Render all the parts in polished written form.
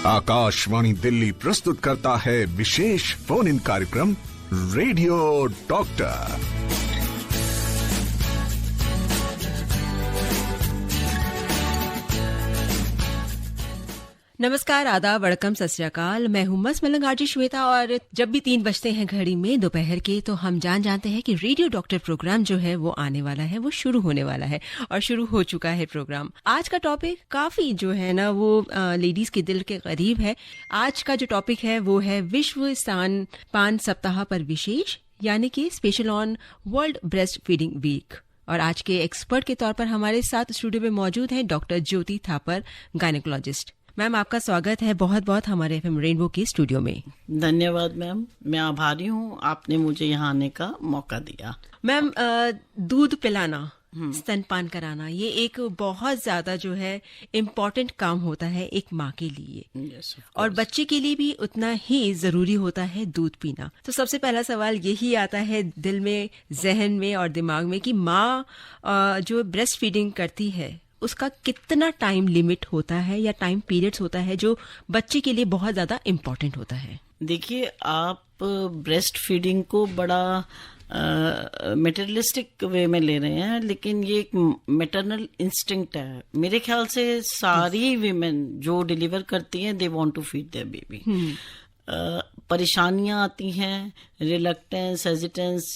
आकाशवाणी दिल्ली प्रस्तुत करता है विशेष फोन इन कार्यक्रम रेडियो डॉक्टर। नमस्कार, आदाब, वड़कम, सत श्री अकाल। मैं हूं मस्त मलंग आरजी श्वेता और जब भी 3 बजते हैं घड़ी में दोपहर के तो हम जानते हैं कि रेडियो डॉक्टर प्रोग्राम जो है वो आने वाला है, वो शुरू होने वाला है और शुरू हो चुका है प्रोग्राम। आज का टॉपिक काफी जो है ना वो लेडीज के दिल के करीब है। आज का जो टॉपिक है वो है विश्व स्तनपान सप्ताह पर विशेष, यानी कि special on world breast feeding week. और आज के एक्सपर्ट के तौर पर हमारे साथ स्टूडियो में मौजूद है डॉक्टर ज्योति थापर, गायनेकोलॉजिस्ट। मैम, आपका स्वागत है बहुत बहुत हमारे एफएम रेनबो के स्टूडियो में। धन्यवाद मैम, मैं आभारी हूँ आपने मुझे यहाँ आने का मौका दिया। मैम, दूध पिलाना, स्तनपान कराना, ये एक बहुत ज्यादा जो है इम्पोर्टेंट काम होता है एक माँ के लिए। yes, और बच्चे के लिए भी उतना ही जरूरी होता है दूध पीना। तो सबसे पहला सवाल यही आता है दिल में, जहन में और दिमाग में कि माँ जो ब्रेस्ट फीडिंग करती है उसका कितना टाइम लिमिट होता है या टाइम पीरियड्स होता है जो बच्चे के लिए बहुत ज्यादा इम्पोर्टेंट होता है। देखिए, आप ब्रेस्ट फीडिंग को बड़ा मेटेरियलिस्टिक वे में ले रहे हैं, लेकिन ये एक मैटरनल इंस्टिंक्ट है। मेरे ख्याल से सारी वीमेन जो डिलीवर करती हैं they want to feed their baby. परेशानियां आती हैं, रिलक्टेंस, हेजिटेंस,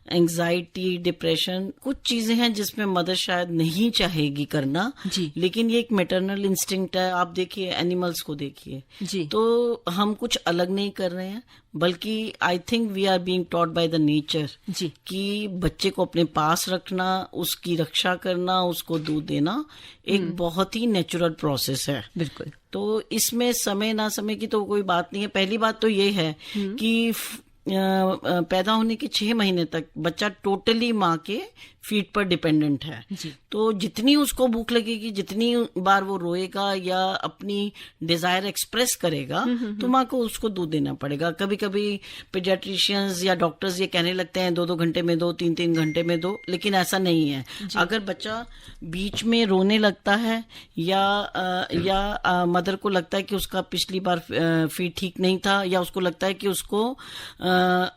एंजाइटी, डिप्रेशन, कुछ चीजें हैं जिसमें मदर शायद नहीं चाहेगी करना जी। लेकिन ये एक मैटरनल इंस्टिंक्ट है। आप देखिए, एनिमल्स को देखिए जी। तो हम कुछ अलग नहीं कर रहे हैं, बल्कि I think we are being taught by the nature जी कि बच्चे को अपने पास रखना, उसकी रक्षा करना, उसको दूध देना एक बहुत ही नेचुरल प्रोसेस है। बिल्कुल। तो इसमें समय ना समय की तो कोई बात नहीं है। पहली बात तो ये है कि पैदा होने के 6 महीने तक बच्चा टोटली माँ के फीड पर डिपेंडेंट है जी। तो जितनी उसको भूख लगेगी, जितनी बार वो रोएगा या अपनी डिजायर एक्सप्रेस करेगा तो माँ को उसको दूध देना पड़ेगा। कभी कभी पीडियाट्रिशियंस या डॉक्टर्स ये कहने लगते हैं 2-2 घंटे में दो, 3-3 घंटे में दो, लेकिन ऐसा नहीं है। अगर बच्चा बीच में रोने लगता है या मदर को लगता है कि उसका पिछली बार फीड ठीक नहीं था, या उसको लगता है कि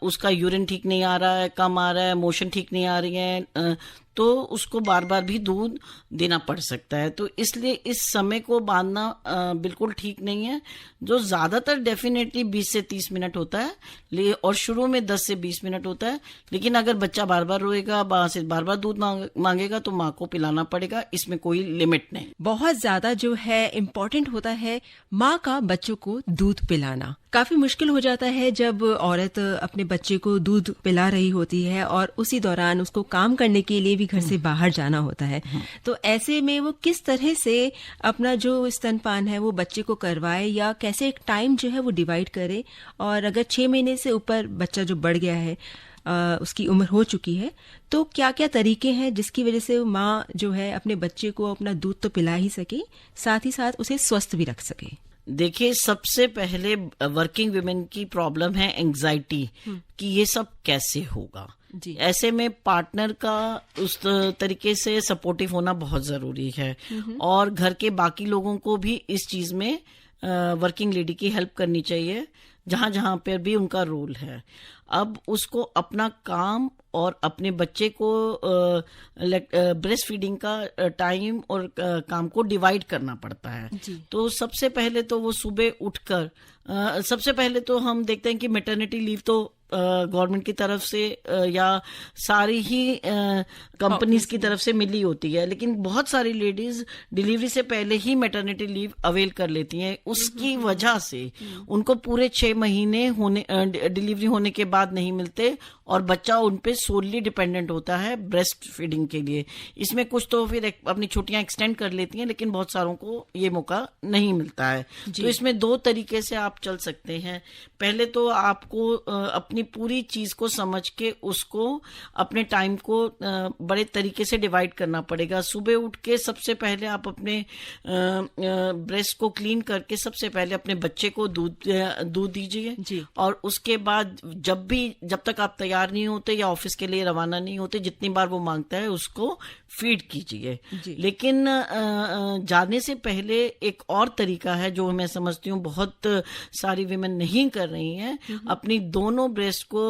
उसका यूरिन ठीक नहीं आ रहा है, कम आ रहा है, मोशन ठीक नहीं आ रही है, तो उसको बार बार भी दूध देना पड़ सकता है। तो इसलिए इस समय को बांधना बिल्कुल ठीक नहीं है। जो ज्यादातर डेफिनेटली 20 से 30 मिनट होता है और शुरू में 10 से 20 मिनट होता है, लेकिन अगर बच्चा बार बार रोएगा, बार बार दूध मांगेगा तो माँ को पिलाना पड़ेगा। इसमें कोई लिमिट नहीं। बहुत ज्यादा जो है इम्पोर्टेंट होता है माँ का बच्चों को दूध पिलाना। काफी मुश्किल हो जाता है जब औरत अपने बच्चे को दूध पिला रही होती है और उसी दौरान उसको काम करने के लिए भी घर से बाहर जाना होता है। तो ऐसे में वो किस तरह से अपना जो स्तनपान है वो बच्चे को करवाए, या कैसे एक टाइम जो है वो डिवाइड करे। और अगर 6 महीने से ऊपर बच्चा जो बढ़ गया है, उसकी उम्र हो चुकी है, तो क्या क्या तरीके हैं जिसकी वजह से माँ जो है अपने बच्चे को अपना दूध तो पिला ही सके, साथ ही साथ उसे स्वस्थ भी रख सके। देखिए, सबसे पहले वर्किंग वुमेन की प्रॉब्लम है एंजाइटी कि ये सब कैसे होगा जी। ऐसे में पार्टनर का उस तरीके से सपोर्टिव होना बहुत जरूरी है और घर के बाकी लोगों को भी इस चीज में वर्किंग लेडी की हेल्प करनी चाहिए जहां जहां पर भी उनका रोल है। अब उसको अपना काम और अपने बच्चे को ब्रेस्ट फीडिंग का टाइम और काम को डिवाइड करना पड़ता है। तो सबसे पहले तो वो सुबह उठकर सबसे पहले तो हम देखते हैं कि मैटरनिटी लीव तो गवर्नमेंट की तरफ से या सारी ही कंपनीज की तरफ से मिली होती है, लेकिन बहुत सारी लेडीज डिलीवरी से पहले ही मैटरनिटी लीव अवेल कर लेती हैं। उसकी वजह से उनको पूरे 6 महीने डिलीवरी होने के बाद नहीं मिलते और बच्चा उन पे सोलली डिपेंडेंट होता है ब्रेस्ट फीडिंग के लिए। इसमें कुछ तो फिर अपनी छुट्टियां एक्सटेंड कर लेती हैं, लेकिन बहुत सारों को ये मौका नहीं मिलता है। तो इसमें 2 तरीके से आप चल सकते हैं। पहले तो आपको अपनी पूरी चीज को समझ के उसको अपने टाइम को बड़े तरीके से डिवाइड करना पड़ेगा। सुबह उठ के सबसे पहले आप अपने ब्रेस्ट को क्लीन करके सबसे पहले अपने बच्चे को दूध दीजिए और उसके बाद जब तक आप तैयार तैयार नहीं होते या ऑफिस के लिए रवाना नहीं होते, जितनी बार वो मांगता है उसको फीड कीजिए। लेकिन जाने से पहले एक और तरीका है जो मैं समझती हूँ बहुत सारी विमेन नहीं कर रही हैं, अपनी दोनों ब्रेस्ट को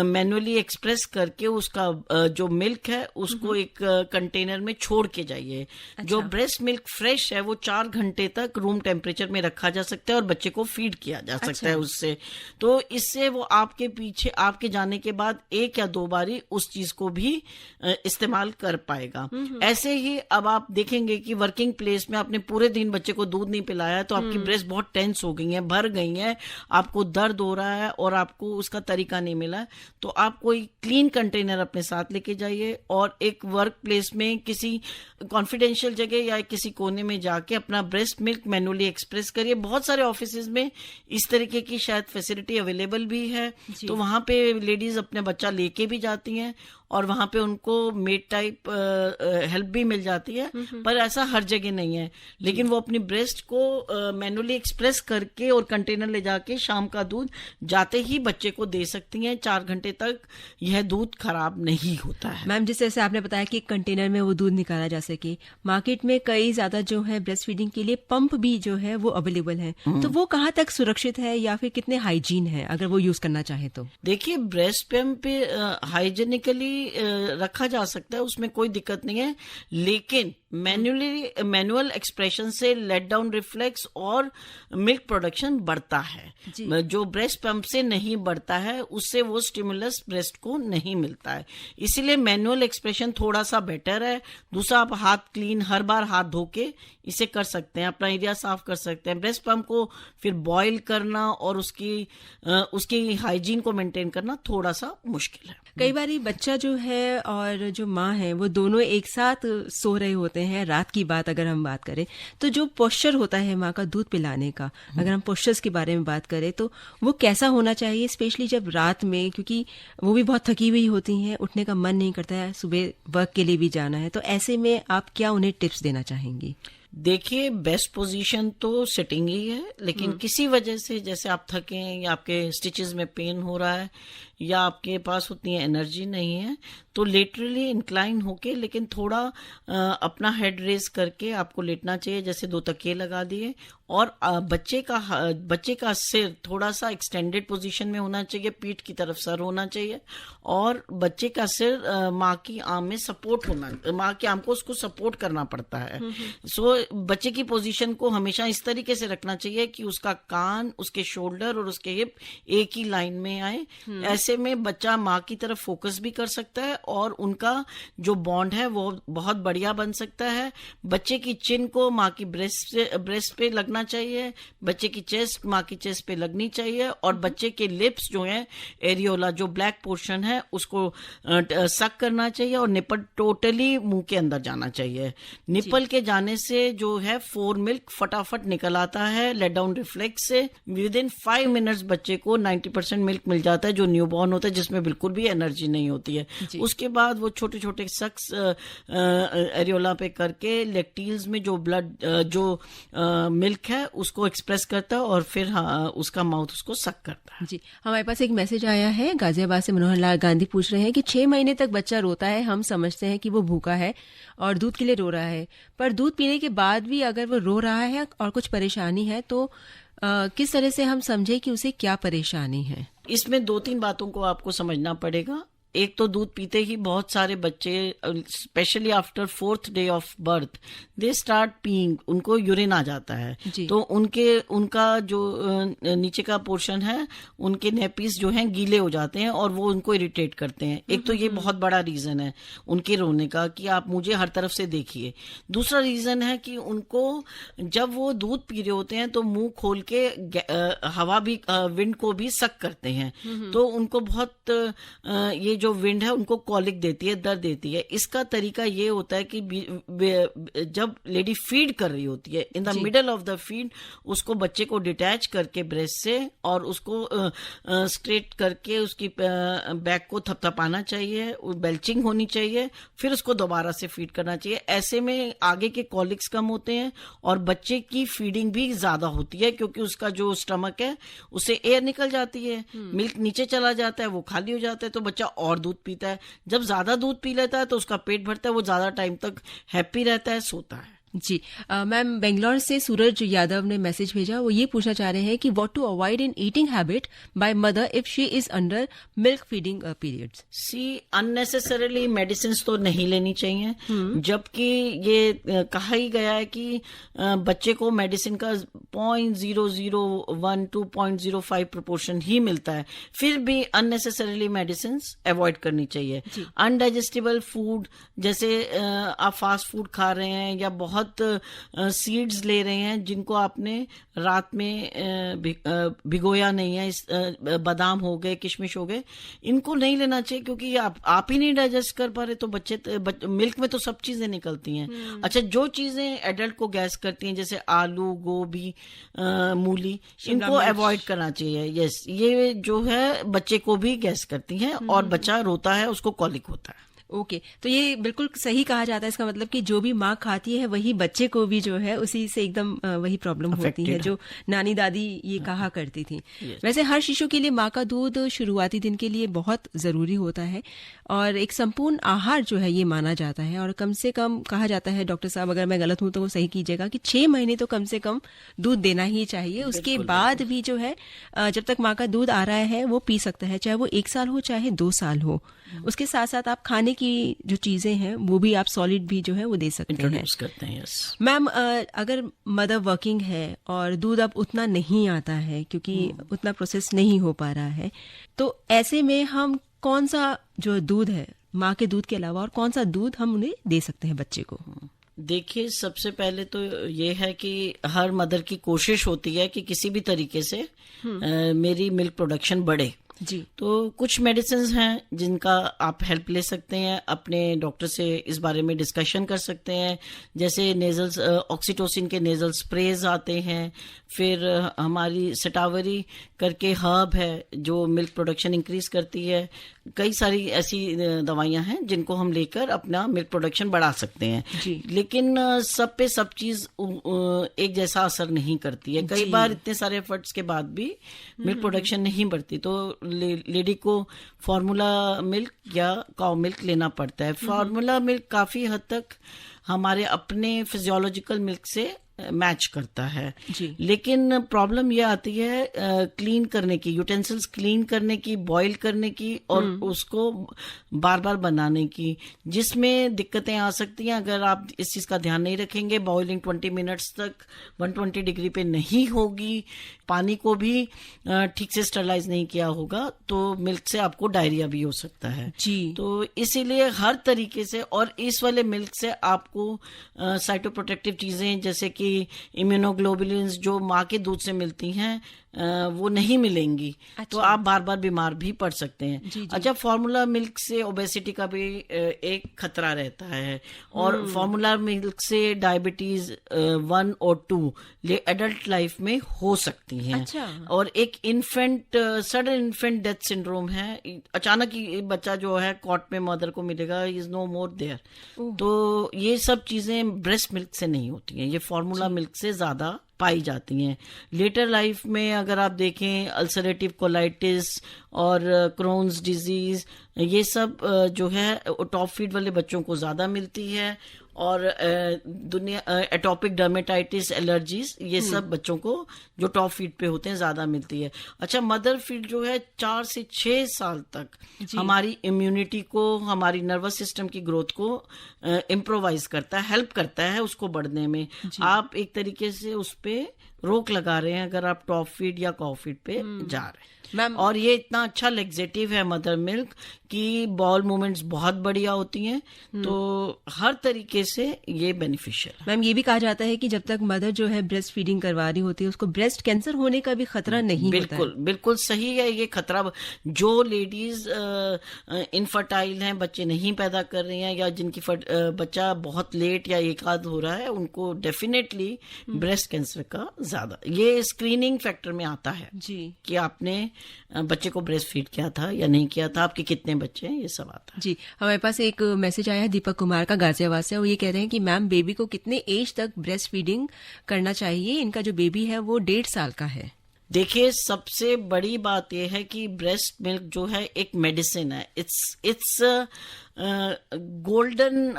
मैन्युअली एक्सप्रेस करके उसका जो मिल्क है उसको एक कंटेनर में छोड़ के जाइए। जो ब्रेस्ट मिल्क फ्रेश है वो 4 घंटे तक रूम टेम्परेचर में रखा जा सकता है और बच्चे को फीड किया जा सकता है उससे। तो इससे वो आपके पीछे, आपके जाने के बाद 1 या 2 बारी उस चीज को भी इस्तेमाल कर पाएगा। ऐसे ही अब आप देखेंगे कि वर्किंग प्लेस में आपने पूरे दिन बच्चे को दूध नहीं पिलाया तो आपकी ब्रेस्ट बहुत टेंस हो गई है, भर गई है, आपको दर्द हो रहा है और आपको उसका तरीका नहीं मिला, तो आप कोई क्लीन कंटेनर अपने साथ लेके जाइए और एक वर्क प्लेस में किसी कॉन्फिडेंशियल जगह या किसी कोने में जाके अपना ब्रेस्ट मिल्क मैन्युअली एक्सप्रेस करिए। बहुत सारे ऑफिसेज में इस तरीके की शायद फैसिलिटी अवेलेबल भी है, तो वहां पे लेडीज अपने बच्चा लेके भी जाती हैं और वहां पे उनको मेड टाइप हेल्प भी मिल जाती है। पर ऐसा हर जगह नहीं है, लेकिन वो अपनी ब्रेस्ट को मैन्युअली एक्सप्रेस करके और कंटेनर ले जाके शाम का दूध जाते ही बच्चे को दे सकती हैं। 4 घंटे तक यह दूध खराब नहीं होता है। मैम, जिस तरह से आपने बताया कि कंटेनर में वो दूध निकाला जा सके, मार्केट में कई ज्यादा जो है ब्रेस्ट फीडिंग के लिए पंप भी जो है वो अवेलेबल है, तो वो कहाँ तक सुरक्षित है या फिर कितने हाइजीन है अगर वो यूज करना चाहे तो? देखिए, ब्रेस्ट पंप पे हाइजेनिकली रखा जा सकता है, उसमें कोई दिक्कत नहीं है, लेकिन मैनुअल एक्सप्रेशन से लेट डाउन रिफ्लेक्स और मिल्क प्रोडक्शन बढ़ता है। जो ब्रेस्ट पंप से नहीं बढ़ता है उससे वो स्टिमुलस ब्रेस्ट को नहीं मिलता है, इसीलिए मैनुअल एक्सप्रेशन थोड़ा सा बेटर है। दूसरा, आप हाथ क्लीन हर बार हाथ धो के इसे कर सकते हैं, अपना एरिया साफ कर सकते हैं। ब्रेस्ट पंप को फिर बॉईल करना और उसकी हाइजीन को मेंटेन करना थोड़ा सा मुश्किल है। कई बार बच्चा जो है और जो माँ है वो दोनों एक साथ सो रहे होते हैं। रात की बात अगर हम बात करें तो जो पोस्चर होता है माँ का दूध पिलाने का, अगर हम पोस्चर्स के बारे में बात करें तो वो कैसा होना चाहिए, स्पेशली जब रात में, क्योंकि वो भी बहुत थकी हुई होती हैं, उठने का मन नहीं करता है, सुबह वर्क के लिए भी जाना है, तो ऐसे में आप क्या उन्हें टिप्स देना चाहेंगी? देखिए, बेस्ट पोजीशन तो सिटिंग ही है, लेकिन किसी वजह से जैसे आप थके हैं या आपके स्टिचेस में पेन हो रहा है या आपके पास उतनी एनर्जी नहीं है, तो लेटरली इंक्लाइन होके, लेकिन थोड़ा अपना हेड रेज करके आपको लेटना चाहिए, जैसे 2 तकिए लगा दिए, और बच्चे का सिर थोड़ा सा एक्सटेंडेड पोजीशन में होना चाहिए, पीठ की तरफ सर होना चाहिए, और बच्चे का सिर माँ की आर्म में सपोर्ट होना, माँ की आर्म को उसको सपोर्ट करना पड़ता है। सो बच्चे की पोजीशन को हमेशा इस तरीके से रखना चाहिए कि उसका कान, उसके शोल्डर और उसके हिप एक ही लाइन में आए। ऐसे में बच्चा माँ की तरफ फोकस भी कर सकता है और उनका जो बॉन्ड है वो बहुत बढ़िया बन सकता है। बच्चे की चिन को माँ की ब्रेस्ट पे लगना चाहिए, बच्चे की चेस्ट माँ की चेस्ट पे लगनी चाहिए, और बच्चे के लिप्स जो है, एरियोला जो ब्लैक पोर्शन है, उसको सक करना चाहिए और निपल टोटली मुंह के अंदर जाना चाहिए। निपल के जाने से जो है फोर मिल्क फटाफट निकल आता है लेट डाउन रिफ्लेक्स से। विद इन 5 मिनट्स बच्चे को 90% मिल्क मिल जाता है जो न्यूबॉर्न होता है, जिसमें बिल्कुल भी एनर्जी नहीं होती है। उसके बाद वो छोटे छोटे सक्स एरियोला पे करके लेक्टील्स में जो ब्लड जो मिल्क है उसको एक्सप्रेस करता है और फिर उसका माउथ उसको सक करता है। जी, हमारे पास एक मैसेज आया है गाजियाबाद से। मनोहर लाल गांधी पूछ रहे हैं कि 6 महीने तक बच्चा रोता है, हम समझते हैं कि वो भूखा है और दूध के लिए रो रहा है, पर दूध पीने के बाद भी अगर वो रो रहा है और कुछ परेशानी है तो किस तरह से हम समझे कि उसे क्या परेशानी है? इसमें 2-3 बातों को आपको समझना पड़ेगा। एक तो दूध पीते ही बहुत सारे बच्चे, specially after 4th day of birth, they start peeing, उनको यूरिन आ जाता है, तो उनका जो नीचे का पोर्शन है, उनके नेपीज जो हैं गीले हो जाते हैं और वो उनको इरिटेट करते हैं। एक तो ये बहुत बड़ा रीजन है उनके रोने का कि आप मुझे हर तरफ से देखिए। दूसरा रीजन है कि उनको जब वो दूध पी रहे होते हैं तो मुंह खोल के हवा भी, विंड को भी सक करते हैं, तो उनको बहुत ये जो विंड है उनको कॉलिक देती है, दर्द देती है। इसका तरीका ये होता है कि जब लेडी फीड कर रही होती है, in the middle of the feed उसको बच्चे को डिटैच करके ब्रेस्ट से और उसको स्ट्रेट करके उसकी बैक को थपथपाना चाहिए, बेल्चिंग होनी चाहिए, फिर उसको दोबारा से फीड करना चाहिए। ऐसे में आगे के कॉलिक्स कम होते हैं और बच्चे की फीडिंग भी ज्यादा होती है, क्योंकि उसका जो स्टमक है उससे एयर निकल जाती है, मिल्क नीचे चला जाता है, वो खाली हो जाता है, तो बच्चा और दूध पीता है। जब ज्यादा दूध पी लेता है तो उसका पेट भरता है, वो ज्यादा टाइम तक हैप्पी रहता है, सोता है। जी मैम, बेंगलोर से सूरज यादव ने मैसेज भेजा। वो ये पूछना चाह रहे हैं कि what to avoid in eating habit by mother if she is under milk feeding periods. See unnecessarily medicine तो नहीं लेनी चाहिए, जबकि ये कहा ही गया है कि बच्चे को मेडिसिन का 0.001 to 0.05 प्रोपोर्शन ही मिलता है, फिर भी अननेसेसरीली मेडिसिन अवॉइड करनी चाहिए। अनडाइजेस्टेबल फूड, जैसे आप फास्ट फूड खा रहे हैं या बहुत सीड्स ले रहे हैं जिनको आपने रात में भिगोया नहीं है, बादाम हो गए, किशमिश हो गए, इनको नहीं लेना चाहिए, क्योंकि आप ही नहीं डाइजेस्ट कर पा रहे तो बच्चे मिल्क में तो सब चीजें निकलती हैं। अच्छा, जो चीजें एडल्ट को गैस करती हैं जैसे आलू, गोभी, मूली, इनको अवॉइड करना चाहिए। यस, ये जो है बच्चे को भी गैस करती हैं और बच्चा रोता है, उसको कॉलिक होता है। ओके, तो ये बिल्कुल सही कहा जाता है। इसका मतलब कि जो भी माँ खाती है वही बच्चे को भी जो है उसी से एकदम वही प्रॉब्लम होती है, जो नानी दादी ये कहा करती थी। वैसे हर शिशु के लिए माँ का दूध शुरुआती दिन के लिए बहुत जरूरी होता है और एक संपूर्ण आहार जो है ये माना जाता है। और कम से कम कहा जाता है, डॉक्टर साहब अगर मैं गलत हूं तो वो सही कीजिएगा, कि 6 महीने तो कम से कम दूध देना ही चाहिए। उसके बाद भी जो है जब तक माँ का दूध आ रहा है वो पी सकता है, चाहे वो 1 साल हो चाहे 2 साल हो। उसके साथ साथ आप खाने की जो चीजें हैं वो भी आप सॉलिड भी जो है वो दे सकते हैं। इंट्रोड्यूस करते हैं। यस मैम, अगर मदर वर्किंग है और दूध अब उतना नहीं आता है क्योंकि उतना प्रोसेस नहीं हो पा रहा है, तो ऐसे में हम कौन सा जो दूध है माँ के दूध के अलावा और कौन सा दूध हम उन्हें दे सकते हैं बच्चे को? देखिए, सबसे पहले तो ये है कि हर मदर की कोशिश होती है कि किसी भी तरीके से मेरी मिल्क प्रोडक्शन बढ़े जी। तो कुछ मेडिसिन हैं जिनका आप हेल्प ले सकते हैं, अपने डॉक्टर से इस बारे में डिस्कशन कर सकते हैं। जैसे नेजल ऑक्सीटोसिन के नेजल स्प्रेज आते हैं, फिर हमारी सटावरी करके हर्ब है जो मिल्क प्रोडक्शन इंक्रीज करती है। कई सारी ऐसी दवाइयां हैं जिनको हम लेकर अपना मिल्क प्रोडक्शन बढ़ा सकते हैं जी। लेकिन सब पे सब चीज एक जैसा असर नहीं करती है। कई बार इतने सारे एफर्ट्स के बाद भी मिल्क प्रोडक्शन नहीं बढ़ती, तो लेडी को फार्मूला मिल्क या काउ मिल्क लेना पड़ता है। फार्मूला मिल्क काफी हद तक हमारे अपने फिजियोलॉजिकल मिल्क से मैच करता है जी। लेकिन प्रॉब्लम ये आती है क्लीन करने की, यूटेंसिल्स क्लीन करने की, बॉईल करने की और उसको बार बार बनाने की, जिसमें दिक्कतें आ सकती हैं अगर आप इस चीज का ध्यान नहीं रखेंगे। बॉइलिंग 20 मिनट्स तक 120 डिग्री पे नहीं होगी, पानी को भी ठीक से स्टरलाइज नहीं किया होगा, तो मिल्क से आपको डायरिया भी हो सकता है जी। तो इसीलिए हर तरीके से, और इस वाले मिल्क से आपको साइटोप्रोटेक्टिव चीजें जैसे कि इम्यूनोग्लोबुलिन्स जो माँ के दूध से मिलती हैं वो नहीं मिलेंगी। अच्छा। तो आप बार बार बीमार भी पड़ सकते हैं। जी, जी। अच्छा, फार्मूला मिल्क से ओबेसिटी का भी एक खतरा रहता है और फार्मूला मिल्क से डायबिटीज 1 और 2 एडल्ट लाइफ में हो सकती हैं। अच्छा। और एक infant sudden infant death syndrome है, अचानक ही बच्चा जो है कॉट में मदर को मिलेगा, इज नो मोर देयर। तो ये सब चीजें ब्रेस्ट मिल्क से नहीं होती हैं, ये फार्मूला मिल्क से ज्यादा पाई जाती हैं। लेटर लाइफ में अगर आप देखें अल्सरेटिव कोलाइटिस और क्रोन्स डिजीज, ये सब जो है टॉप फीड वाले बच्चों को ज्यादा मिलती है और एटोपिक डर्मेटाइटिस, एलर्जीज, ये सब बच्चों को जो टॉप फीड पे होते हैं ज्यादा मिलती है। अच्छा, मदर फीड जो है 4 से 6 साल तक हमारी इम्यूनिटी को, हमारी नर्वस सिस्टम की ग्रोथ को इम्प्रोवाइज करता है, हेल्प करता है उसको बढ़ने में। आप एक तरीके से उस पे रोक लगा रहे हैं अगर आप टॉप फीड या कॉ फीड पे जा रहे हैं। मैम और ये इतना अच्छा लेग्जेटिव है मदर मिल्क कि बॉल मूवमेंट्स बहुत बढ़िया होती हैं, तो हर तरीके से ये बेनिफिशियल है। मैम ये भी कहा जाता है कि जब तक मदर जो है ब्रेस्ट फीडिंग करवा रही होती है उसको ब्रेस्ट कैंसर होने का भी खतरा नहीं होता है। बिल्कुल सही है ये खतरा। जो लेडीज इनफर्टाइल हैं, बच्चे नहीं पैदा कर रही हैं, या जिनकी बच्चा बहुत लेट या एक आध हो रहा है, उनको डेफिनेटली ब्रेस्ट कैंसर का ज्यादा ये स्क्रीनिंग फैक्टर में आता है जी कि आपने बच्चे को ब्रेस्ट फीड किया था या नहीं किया था, आपके कितने बच्चे हैं, ये सब आता है। जी हमारे पास एक मैसेज आया है दीपक कुमार का गाजियाबाद से। वो ये कह रहे हैं कि मैम बेबी को कितने एज तक ब्रेस्ट फीडिंग करना चाहिए? इनका जो बेबी है वो 1.5 साल का है। देखिए सबसे बड़ी बात यह है कि ब्रेस्ट मिल्क जो है एक मेडिसिन है। It's golden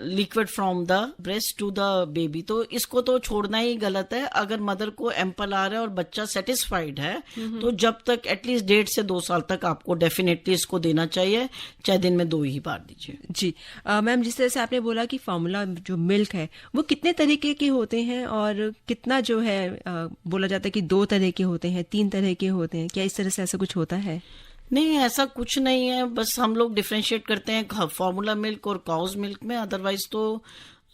liquid from the breast to the baby, तो इसको तो छोड़ना ही गलत है। अगर मदर को एम्पल आ रहा है और बच्चा सेटिस्फाइड है तो जब तक एटलीस्ट 1.5 से 2 साल तक आपको डेफिनेटली इसको देना चाहिए, चाहे दिन में 2 ही बार दीजिए। जी मैम जिस तरह से आपने बोला कि फॉर्मूला जो मिल्क है वो कितने तरीके के होते हैं और कितना जो है बोला जाता है कि 2 तरह के होते हैं, 3 तरह के होते हैं, क्या इस तरह से ऐसा कुछ होता है? नहीं, ऐसा कुछ नहीं है, बस हम लोग डिफरेंशिएट करते हैं फॉर्मूला मिल्क और काउज मिल्क में। अदरवाइज तो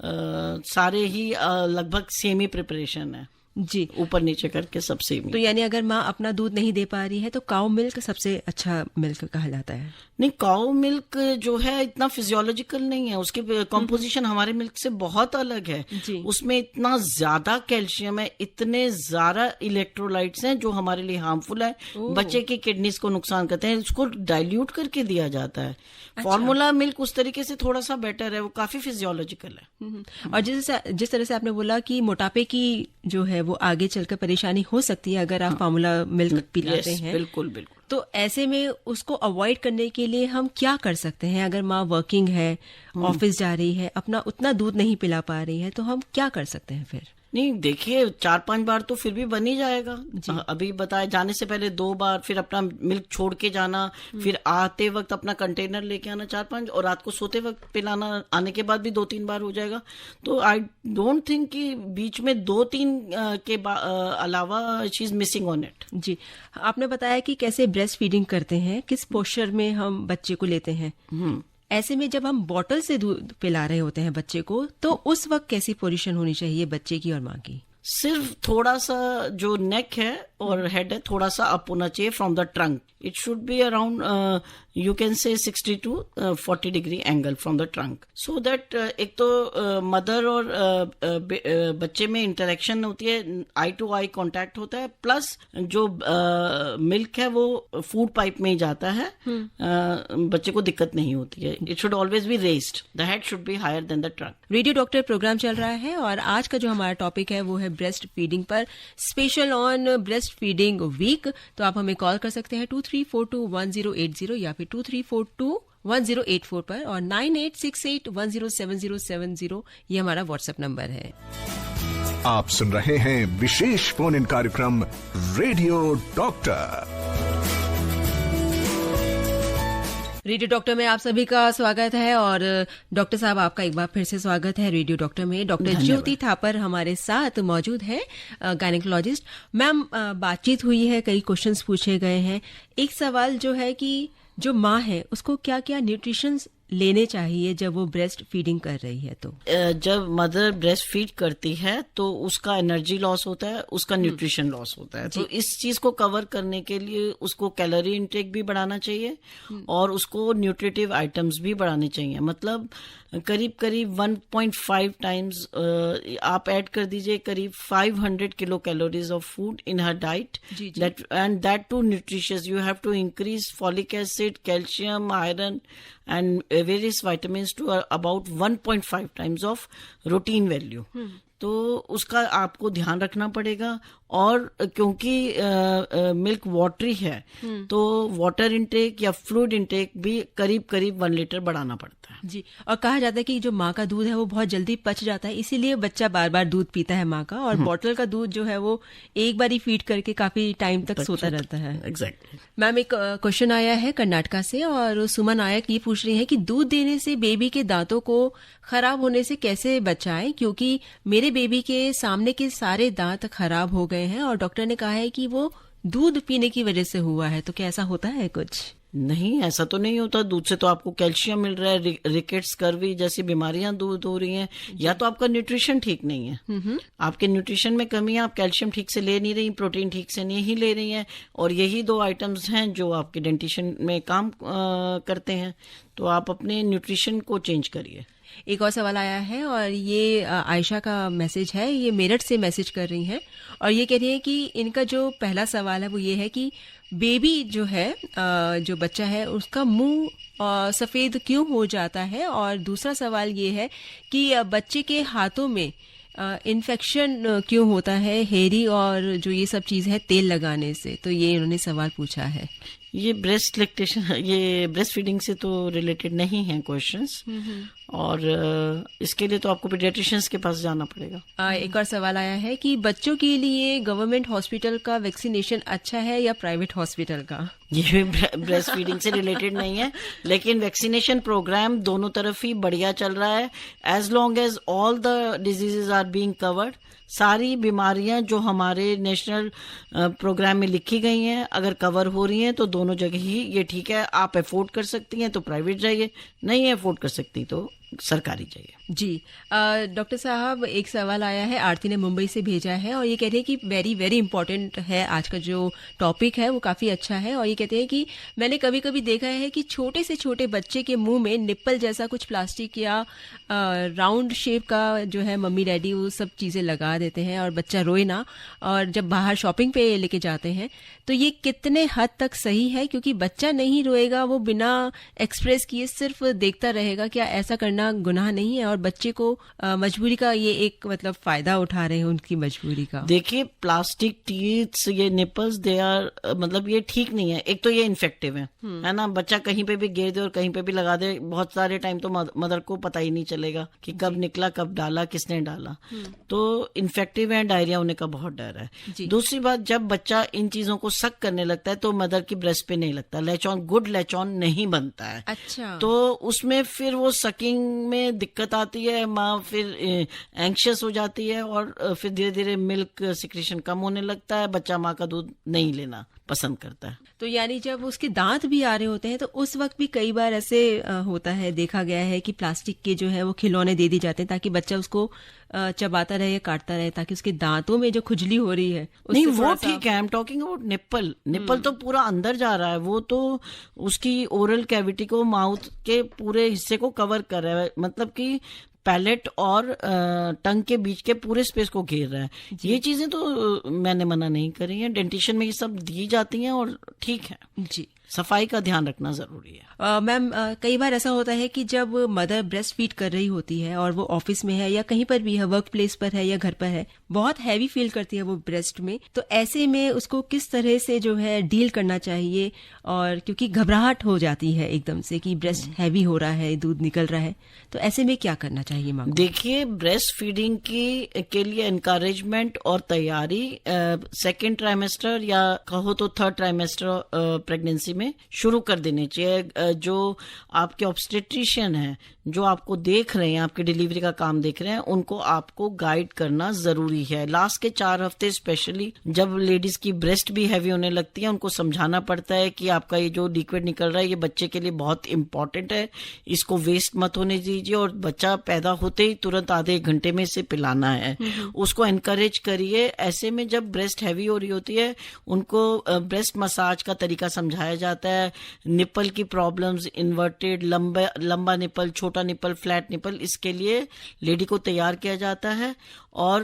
सारे ही लगभग सेम ही प्रिपरेशन है जी, ऊपर नीचे करके सब सेम ही। तो यानी अगर माँ अपना दूध नहीं दे पा रही है तो काउ मिल्क सबसे अच्छा मिल्क कहलाता है? नहीं, काउ मिल्क जो है इतना फिजियोलॉजिकल नहीं है, उसकी कॉम्पोजिशन हमारे मिल्क से बहुत अलग है जी। उसमें इतना ज्यादा कैल्शियम है, इतने ज्यादा इलेक्ट्रोलाइट्स हैं जो हमारे लिए हार्मफुल है, बच्चे की किडनीज को नुकसान करते हैं, उसको डाइल्यूट करके दिया जाता है। फॉर्मूला मिल्क उस तरीके से थोड़ा सा बेटर है, वो काफी फिजियोलॉजिकल है। और जिस तरह से आपने बोला कि मोटापे की जो है वो आगे चलकर परेशानी हो सकती है अगर आप फॉर्मूला मिल्क पिलाते हैं। बिल्कुल बिल्कुल। तो ऐसे में उसको अवॉइड करने के लिए हम क्या कर सकते हैं? अगर माँ वर्किंग है, ऑफिस जा रही है, अपना उतना दूध नहीं पिला पा रही है, तो हम क्या कर सकते हैं फिर? नहीं, देखिए 4-5 बार तो फिर भी बन ही जाएगा। अभी बताए जाने से पहले 2 बार, फिर अपना मिल्क छोड़ के जाना, फिर आते वक्त अपना कंटेनर लेके आना 4-5, और रात को सोते वक्त पिलाना, आने के बाद भी 2-3 बार हो जाएगा। तो आई डोंट थिंक कि बीच में 2-3 के अलावा she is missing on it. जी, आपने बताया कि कैसे ब्रेस्ट फीडिंग करते हैं, किस पोस्चर में हम बच्चे को लेते हैं। ऐसे में जब हम बॉटल से दूध पिला रहे होते हैं बच्चे को, तो उस वक्त कैसी पोजीशन होनी चाहिए बच्चे की और माँ की? सिर्फ थोड़ा सा जो नेक है और हेड है थोड़ा सा अप होना चाहिए from the trunk. It should be around you can say 60 to 40 degree angle from the trunk, so that एक तो मदर और बच्चे में इंटरेक्शन होती है, आई टू आई कांटेक्ट होता है, प्लस जो मिल्क है वो फूड पाइप में ही जाता है, बच्चे को दिक्कत नहीं होती है। It should always be raised, the head should be higher than the trunk. Radio doctor programme चल रहा है और आज का जो हमारा टॉपिक है वो है ब्रेस्ट फीडिंग पर, special on breast feeding week. तो आप हमें कॉल कर सकते हैं 23421080 या फिर 23421084 पर, और 9868107070 ये हमारा व्हाट्सएप नंबर है। आप सुन रहे हैं विशेष फोन इन कार्यक्रम रेडियो डॉक्टर। रेडियो डॉक्टर में आप सभी का स्वागत है, और डॉक्टर साहब आपका एक बार फिर से स्वागत है रेडियो डॉक्टर में। डॉक्टर ज्योति थापर हमारे साथ मौजूद है, गायनेकोलॉजिस्ट। मैम, बातचीत हुई है, कई क्वेश्चंस पूछे गए हैं। एक सवाल जो है कि जो माँ है उसको क्या क्या न्यूट्रिशन लेने चाहिए जब वो ब्रेस्ट फीडिंग कर रही है? तो जब मदर ब्रेस्ट फीड करती है तो उसका एनर्जी लॉस होता है, उसका न्यूट्रिशन लॉस होता है। तो इस चीज को कवर करने के लिए उसको कैलोरी इंटेक भी बढ़ाना चाहिए और उसको न्यूट्रिटिव आइटम्स भी बढ़ाने चाहिए। मतलब करीब करीब 1.5 टाइम्स आप ऐड कर दीजिए, करीब 500 kilo calories of food in her diet, and that to nutritious. You have to increase folic acid, calcium, iron and various vitamins to about 1.5 times of routine value. तो उसका आपको ध्यान रखना पड़ेगा। और क्योंकि मिल्क वाटरी है तो वाटर इंटेक या फ्लूइड इंटेक भी करीब करीब 1 लीटर बढ़ाना पड़ता है। जी, और कहा जाता है कि जो माँ का दूध है वो बहुत जल्दी पच जाता है, इसीलिए बच्चा बार बार दूध पीता है माँ का, और बॉटल का दूध जो है वो एक बार ही फीड करके काफी टाइम तक सोता रहता है। एग्जैक्टली। मैम, एक क्वेश्चन आया है कर्नाटका से, और सुमन नायक ये पूछ रही है कि दूध देने से बेबी के दांतों को खराब होने से कैसे बचाएं, क्योंकि मेरे मेरे बेबी के सामने के सारे दांत खराब हो गए हैं और डॉक्टर ने कहा है कि वो दूध पीने की वजह से हुआ है, तो क्या ऐसा होता है कुछ? नहीं, ऐसा तो नहीं होता। दूध से तो आपको कैल्शियम मिल रहा है, रिकेट्स, कर्वी जैसी बीमारियां दूर हो रही हैं, या तो आपका न्यूट्रिशन ठीक नहीं है, आपके न्यूट्रिशन में कमी है, आप कैल्शियम ठीक से ले नहीं रही, प्रोटीन ठीक से नहीं ले रही हैं, और यही 2 आइटम्स हैं जो आपके डेंटिशन में काम करते हैं। तो आप अपने न्यूट्रिशन को चेंज करिए। एक और सवाल आया है और ये आयशा का मैसेज है, ये मेरठ से मैसेज कर रही हैं और ये कह रही है कि इनका जो पहला सवाल है वो ये है कि बेबी जो है, जो बच्चा है, उसका मुंह सफेद क्यों हो जाता है, और दूसरा सवाल ये है कि बच्चे के हाथों में इन्फेक्शन क्यों होता है, हेरी और जो ये सब चीज है तेल लगाने से। तो ये इन्होंने सवाल पूछा है। ये ब्रेस्ट लैक्टेशन, ये ब्रेस्ट फीडिंग से तो रिलेटेड नहीं है क्वेश्चंस, और इसके लिए तो आपको पीडियाट्रिशियंस के पास जाना पड़ेगा। एक और सवाल आया है कि बच्चों के लिए गवर्नमेंट हॉस्पिटल का वैक्सीनेशन अच्छा है या प्राइवेट हॉस्पिटल का? ये ब्रेस्ट फीडिंग से रिलेटेड नहीं है, लेकिन वैक्सीनेशन प्रोग्राम दोनों तरफ ही बढ़िया चल रहा है। As long as all the diseases are being covered, सारी बीमारियां जो हमारे नेशनल प्रोग्राम में लिखी गई हैं अगर कवर हो रही हैं तो दोनों जगह ही ये ठीक है। आप अफोर्ड कर सकती हैं तो प्राइवेट जाइए, नहीं अफोर्ड कर सकती तो सरकारी चाहिए। जी डॉक्टर साहब, एक सवाल आया है, आरती ने मुंबई से भेजा है और ये कहते हैं कि वेरी वेरी इंपॉर्टेंट है, आज का जो टॉपिक है वो काफी अच्छा है। और ये कहते हैं कि मैंने कभी कभी देखा है कि छोटे से छोटे बच्चे के मुंह में निप्पल जैसा कुछ प्लास्टिक या राउंड शेप का जो है मम्मी डैडी वो सब चीजें लगा देते हैं और बच्चा रोए ना, और जब बाहर शॉपिंग पे लेके जाते हैं तो ये कितने हद तक सही है? क्योंकि बच्चा नहीं रोएगा, वो बिना एक्सप्रेस किए सिर्फ देखता रहेगा। क्या ऐसा करना गुनाह नहीं है? और बच्चे को मजबूरी का ये एक मतलब फायदा उठा रहे हैं उनकी मजबूरी का। देखिए, प्लास्टिक टीथ्स, ये निपल्स, दे आर मतलब ये ठीक नहीं है। एक तो ये इन्फेक्टिव है ना, बच्चा कहीं पे भी गिर दे और कहीं पे भी लगा दे, बहुत सारे टाइम तो मदर को पता ही नहीं चलेगा कि कब निकला, कब डाला, किसने डाला। तो इन्फेक्टिव है, डायरिया होने का बहुत डर है। दूसरी बात, जब बच्चा इन चीजों को सक करने लगता है तो मदर की ब्रेस्ट पे नहीं लगता, लैचॉन, गुड लैचॉन नहीं बनता है। अच्छा। तो उसमें फिर वो सकिंग में दिक्कत आती है, माँ फिर एंग्शियस हो जाती है और फिर धीरे धीरे मिल्क सिक्रेशन कम होने लगता है, बच्चा माँ का दूध नहीं लेना पसंद करता है। तो यानी जब उसके दांत भी आ रहे होते हैं तो उस वक्त भी कई बार ऐसे होता है, देखा गया है कि प्लास्टिक के जो है वो खिलौने दे दिए जाते हैं ताकि बच्चा उसको चबाता रहे या काटता रहे, ताकि उसके दांतों में जो खुजली हो रही है नहीं, वो ठीक है। I am talking about nipple. Nipple तो पूरा अंदर जा रहा है, वो तो उसकी ओरल कैविटी को, माउथ के पूरे हिस्से को कवर कर रहा है, मतलब कि पैलेट और टंग के बीच के पूरे स्पेस को घेर रहा है। ये चीजें तो मैंने मना नहीं करी है, डेंटिशन में ये सब दी जाती हैं और ठीक है जी। सफाई का ध्यान रखना जरूरी है। मैम, कई बार ऐसा होता है कि जब मदर ब्रेस्ट फीड कर रही होती है और वो ऑफिस में है या कहीं पर भी है, वर्क प्लेस पर है या घर पर है, बहुत हैवी फील करती है वो ब्रेस्ट में, तो ऐसे में उसको किस तरह से जो है डील करना चाहिए? और क्योंकि घबराहट हो जाती है एकदम से कि ब्रेस्ट हैवी हो रहा है, दूध निकल रहा है, तो ऐसे में क्या करना चाहिए माँ को? देखिए, ब्रेस्ट फीडिंग के लिए एनकरेजमेंट और तैयारी सेकेंड ट्राइमेस्टर या कहो तो थर्ड ट्राइमेस्टर प्रेगनेंसी में शुरू कर देनी चाहिए। जो आपके ऑब्स्टेट्रिशियन हैं, जो आपको देख रहे हैं, आपके डिलीवरी का काम देख रहे हैं, उनको आपको गाइड करना जरूरी है। लास्ट के 4 हफ्ते स्पेशली जब लेडीज की ब्रेस्ट भी हैवी होने लगती है, उनको समझाना पड़ता है कि आपका ये जो लिक्विड निकल रहा है ये बच्चे के लिए बहुत इंपॉर्टेंट है, इसको वेस्ट मत होने दीजिए और बच्चा पैदा होते ही तुरंत आधे 1 घंटे में इसे पिलाना है। उसको एनकरेज करिए। ऐसे में जब ब्रेस्ट हैवी हो रही होती है, उनको ब्रेस्ट मसाज का तरीका समझाया जाता है। निपल की प्रॉब्लम्स, इन्वर्टेड, लंबा निपल, छोटा निपल, फ्लैट निपल, इसके लिए लेडी को तैयार किया जाता है और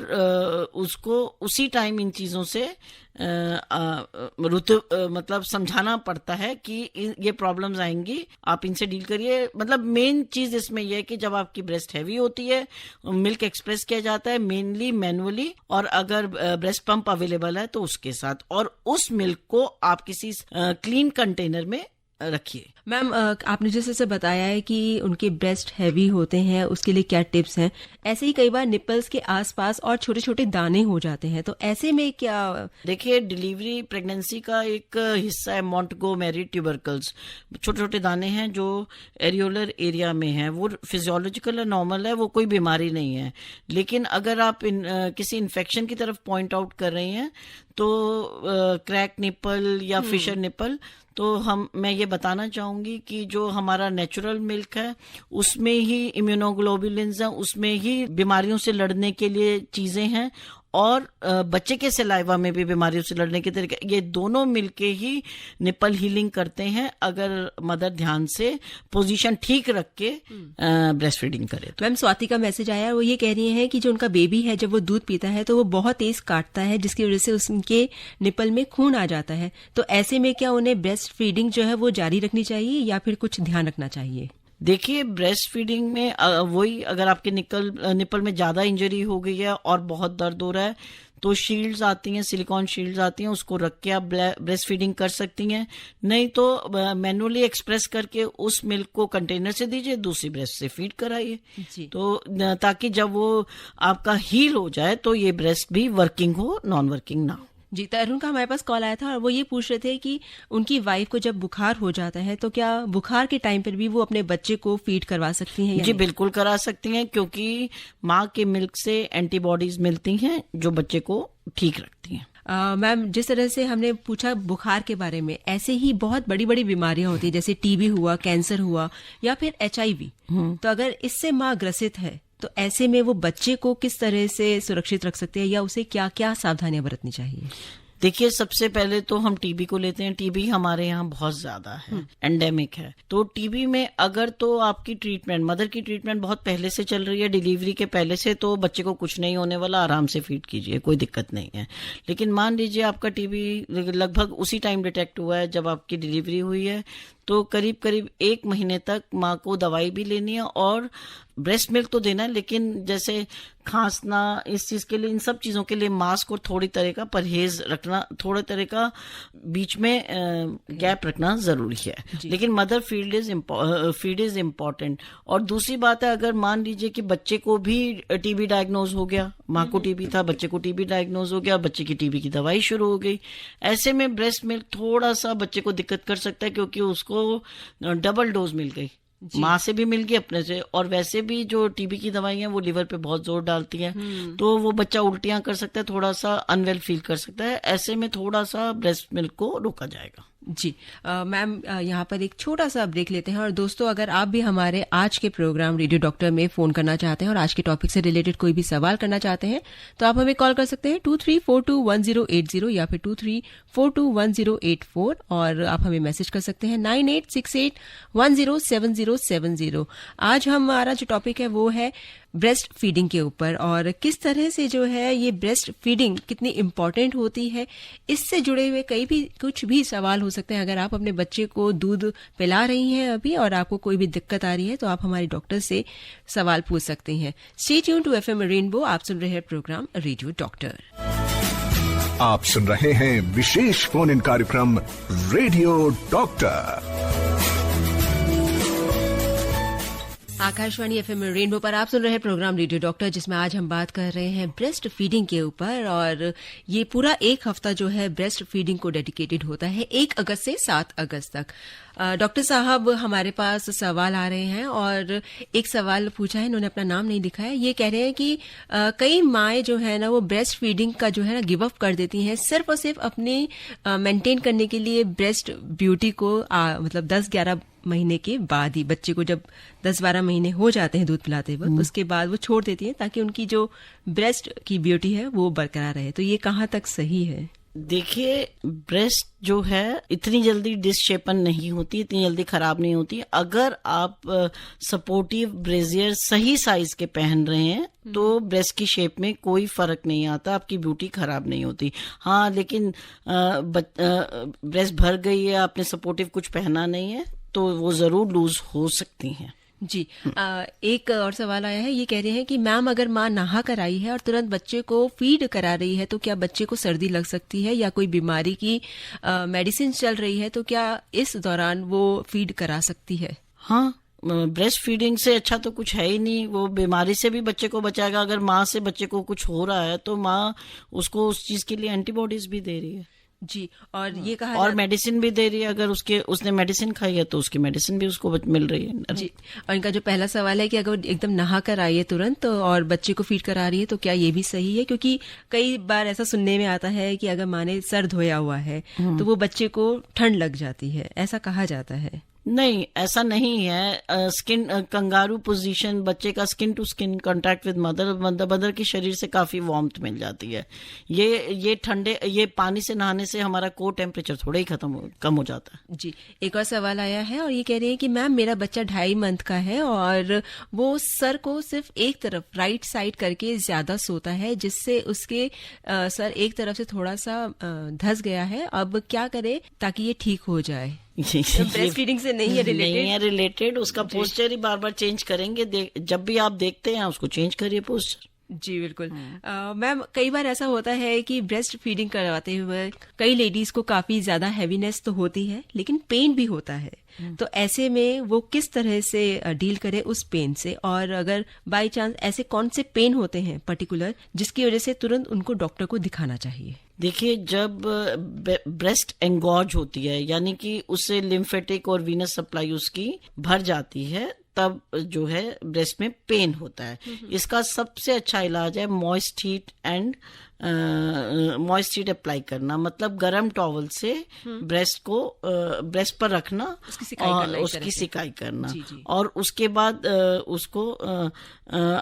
उसको उसी टाइम इन चीजों से मतलब समझाना पड़ता है कि ये प्रॉब्लम्स आएंगी, आप इनसे डील करिए। मतलब मेन चीज इसमें यह है कि जब आपकी ब्रेस्ट हैवी होती है, मिल्क एक्सप्रेस किया जाता है मेनली मैनुअली, और अगर ब्रेस्ट पंप अवेलेबल है तो उसके साथ, और उस मिल्क को आप किसी क्लीन कंटेनर में रखिए। मैम, आपने जैसे बताया है कि उनके ब्रेस्ट हैवी होते हैं, उसके लिए क्या टिप्स हैं। ऐसे ही कई बार निपल्स के आसपास और छोटे छोटे दाने हो जाते हैं, तो ऐसे में क्या? देखिए, डिलीवरी प्रेगनेंसी का एक हिस्सा है मॉन्टगोमेरी ट्यूबरकल्स। छोटे छोटे दाने हैं जो एरियोलर एरिया में हैं, वो फिजियोलॉजिकल और नॉर्मल है, वो कोई बीमारी नहीं है। लेकिन अगर आप किसी इन्फेक्शन की तरफ पॉइंट आउट कर रही हैं तो क्रैक निपल या फिशर निपल, तो मैं ये बताना चाहूंगी कि जो हमारा नेचुरल मिल्क है उसमें ही इम्यूनोग्लोबुलिन्स हैं, उसमें ही बीमारियों से लड़ने के लिए चीजें हैं, और बच्चे के सलाइवा में भी बीमारियों से लड़ने के तरीके, ये दोनों मिलके ही निपल हीलिंग करते हैं अगर मदर ध्यान से पोजीशन ठीक रख के ब्रेस्ट फीडिंग करे। मैम, स्वाति का मैसेज आया, वो ये कह रही है कि जो उनका बेबी है जब वो दूध पीता है तो वो बहुत तेज काटता है, जिसकी वजह से उसके निपल में खून आ जाता है। तो ऐसे में क्या उन्हें ब्रेस्ट फीडिंग जो है वो जारी रखनी चाहिए या फिर कुछ ध्यान रखना चाहिए? देखिए, ब्रेस्ट फीडिंग में वही, अगर आपके निपल में ज्यादा इंजरी हो गई है और बहुत दर्द हो रहा है तो शील्ड्स आती हैं, सिलिकॉन शील्ड्स आती हैं, उसको रख के आप ब्रेस्ट फीडिंग कर सकती हैं। नहीं तो मैनुअली एक्सप्रेस करके उस मिल्क को कंटेनर से दीजिए, दूसरी ब्रेस्ट से फीड कराइए, तो ताकि जब वो आपका हील हो जाए तो ये ब्रेस्ट भी वर्किंग हो, नॉन वर्किंग ना हो। जी, तरुण का हमारे पास कॉल आया था और वो ये पूछ रहे थे कि उनकी वाइफ को जब बुखार हो जाता है तो क्या बुखार के टाइम पर भी वो अपने बच्चे को फीड करवा सकती हैं? जी बिल्कुल करा सकती हैं, क्योंकि माँ के मिल्क से एंटीबॉडीज मिलती हैं जो बच्चे को ठीक रखती हैं। मैम, जिस तरह से हमने पूछा बुखार के बारे में, ऐसे ही बहुत बड़ी बड़ी बीमारियां होती है, जैसे टीबी हुआ, कैंसर हुआ या फिर HIV। तो अगर इससे माँ ग्रसित है तो ऐसे में वो बच्चे को किस तरह से सुरक्षित रख सकते हैं या उसे क्या क्या सावधानियां बरतनी चाहिए? देखिए, सबसे पहले तो हम टीबी को लेते हैं। टीबी हमारे यहाँ बहुत ज्यादा है, एंडेमिक है। तो टीबी में अगर तो आपकी ट्रीटमेंट, मदर की ट्रीटमेंट बहुत पहले से चल रही है, डिलीवरी के पहले से, तो बच्चे को कुछ नहीं होने वाला, आराम से फीड कीजिए, कोई दिक्कत नहीं है। लेकिन मान लीजिए आपका टीबी लगभग उसी टाइम डिटेक्ट हुआ है जब आपकी डिलीवरी हुई है, तो करीब करीब 1 महीने तक माँ को दवाई भी लेनी है और ब्रेस्ट मिल्क तो देना है, लेकिन जैसे खांसना, इस चीज के लिए, इन सब चीजों के लिए मास्क और थोड़ी तरह का परहेज रखना, थोड़े तरह का बीच में गैप रखना जरूरी है। लेकिन मदर फीड इज इम्पोर्टेंट। और दूसरी बात है, अगर मान लीजिए कि बच्चे को भी टीबी डायग्नोज हो गया, माँ को टीबी था, बच्चे को टीबी डायग्नोज हो गया, बच्चे की टीबी की दवाई शुरू हो गई, ऐसे में ब्रेस्ट मिल्क थोड़ा सा बच्चे को दिक्कत कर सकता है, क्योंकि उसको डबल डोज मिल गई, माँ से भी मिल गई, अपने से, और वैसे भी जो टीबी की दवाई है वो लिवर पे बहुत जोर डालती हैं, तो वो बच्चा उल्टियां कर सकता है, थोड़ा सा अनवेल फील कर सकता है। ऐसे में थोड़ा सा ब्रेस्ट मिल्क को रोका जाएगा। जी मैम, यहाँ पर एक छोटा सा ब्रेक लेते हैं। और दोस्तों, अगर आप भी हमारे आज के प्रोग्राम रेडियो डॉक्टर में फोन करना चाहते हैं और आज के टॉपिक से रिलेटेड कोई भी सवाल करना चाहते हैं तो आप हमें कॉल कर सकते हैं 23421080 या फिर 23421084, और आप हमें मैसेज कर सकते हैं 9868107070। आज हमारा जो टॉपिक है वो है ब्रेस्ट फीडिंग के ऊपर, और किस तरह से जो है ये ब्रेस्ट फीडिंग कितनी इम्पोर्टेंट होती है, इससे जुड़े हुए कुछ भी सवाल हो सकते हैं। अगर आप अपने बच्चे को दूध पिला रही हैं अभी और आपको कोई भी दिक्कत आ रही है तो आप हमारे डॉक्टर से सवाल पूछ सकते हैं। Stay tune to FM Rainbow. आप सुन रहे हैं प्रोग्राम रेडियो डॉक्टर। आप सुन रहे हैं विशेष फोन इन कार्यक्रम radio doctor. Akashvani FM rainbow पर आप सुन रहे हैं प्रोग्राम रेडियो डॉक्टर, जिसमें आज हम बात कर रहे हैं ब्रेस्ट फीडिंग के ऊपर। और ये पूरा एक हफ्ता जो है ब्रेस्ट फीडिंग को डेडिकेटेड होता है, 1 अगस्त से 7 अगस्त तक। डॉक्टर साहब, हमारे पास सवाल आ रहे हैं और एक सवाल पूछा है, इन्होंने अपना नाम नहीं लिखा है। ये कह रहे हैं कि कई माएँ जो है ना वो ब्रेस्ट फीडिंग का जो है ना गिव अप कर देती हैं, सिर्फ और सिर्फ अपने मेंटेन करने के लिए ब्रेस्ट ब्यूटी को मतलब 10-11 महीने के बाद ही, बच्चे को जब 10-12 महीने हो जाते हैं दूध पिलाते वक्त, उसके बाद वो छोड़ देती हैं ताकि उनकी जो ब्रेस्ट की ब्यूटी है वो बरकरार रहे। तो ये कहाँ तक सही है? देखिए, ब्रेस्ट जो है इतनी जल्दी डिसशेपन नहीं होती, इतनी जल्दी खराब नहीं होती। अगर आप सपोर्टिव ब्रेजियर सही साइज के पहन रहे हैं तो ब्रेस्ट की शेप में कोई फर्क नहीं आता, आपकी ब्यूटी खराब नहीं होती। हाँ, लेकिन ब्रेस्ट भर गई है, आपने सपोर्टिव कुछ पहना नहीं है, तो वो जरूर लूज हो सकती हैं। जी। एक और सवाल आया है, ये कह रहे हैं कि मैम अगर माँ नहा कर आई है और तुरंत बच्चे को फीड करा रही है तो क्या बच्चे को सर्दी लग सकती है, या कोई बीमारी की मेडिसिन चल रही है तो क्या इस दौरान वो फीड करा सकती है? हाँ, ब्रेस्ट फीडिंग से अच्छा तो कुछ है ही नहीं। वो बीमारी से भी बच्चे को बचाएगा। अगर माँ से बच्चे को कुछ हो रहा है तो माँ उसको उस चीज के लिए एंटीबॉडीज भी दे रही है जी। और ये कहा और मेडिसिन भी दे रही है। अगर उसने मेडिसिन खाई है तो उसकी मेडिसिन भी उसको मिल रही है जी। और इनका जो पहला सवाल है कि अगर एकदम नहा कर आई है तुरंत और बच्चे को फीड करा रही है तो क्या ये भी सही है? क्योंकि कई बार ऐसा सुनने में आता है कि अगर माँ ने सर धोया हुआ है तो वो बच्चे को ठंड लग जाती है, ऐसा कहा जाता है। नहीं, ऐसा नहीं है। स्किन कंगारू पोजीशन, बच्चे का skin to skin contact with mother के शरीर से काफी वार्मथ मिल जाती है। ये पानी से नहाने से हमारा कोर टेम्परेचर थोड़ा ही कम हो जाता है। जी। एक और सवाल आया है और ये कह रहे हैं कि मैम मेरा बच्चा 2.5 मंथ का है और वो सर को सिर्फ एक तरफ राइट साइड करके ज्यादा सोता है, जिससे उसके सर एक तरफ से थोड़ा सा धंस गया है। अब क्या करे ताकि ये ठीक हो जाए? ब्रेस्ट फीडिंग से नहीं है रिलेटेड। उसका पोस्चर ही बार बार चेंज करेंगे। जब भी आप देखते हैं उसको चेंज करिए पोस्चर। जी बिल्कुल। मैम कई बार ऐसा होता है कि ब्रेस्ट फीडिंग करवाते हुए कई लेडीज को काफी ज्यादा हैवीनेस तो होती है लेकिन पेन भी होता है, तो ऐसे में वो किस तरह से डील करे उस पेन से, और अगर बाय चांस ऐसे कौन से पेन होते हैं पर्टिकुलर जिसकी वजह से तुरंत उनको डॉक्टर को दिखाना चाहिए? देखिए, जब ब्रेस्ट एंगॉर्ज होती है यानी कि उससे लिम्फेटिक और वीनस सप्लाई उसकी भर जाती है, तब जो है ब्रेस्ट में पेन होता है। इसका सबसे अच्छा इलाज है मॉइस्ट हीट अप्लाई करना, मतलब गर्म टॉवल से ब्रेस्ट पर रखना और उसकी सिकाई करना और उसके बाद उसको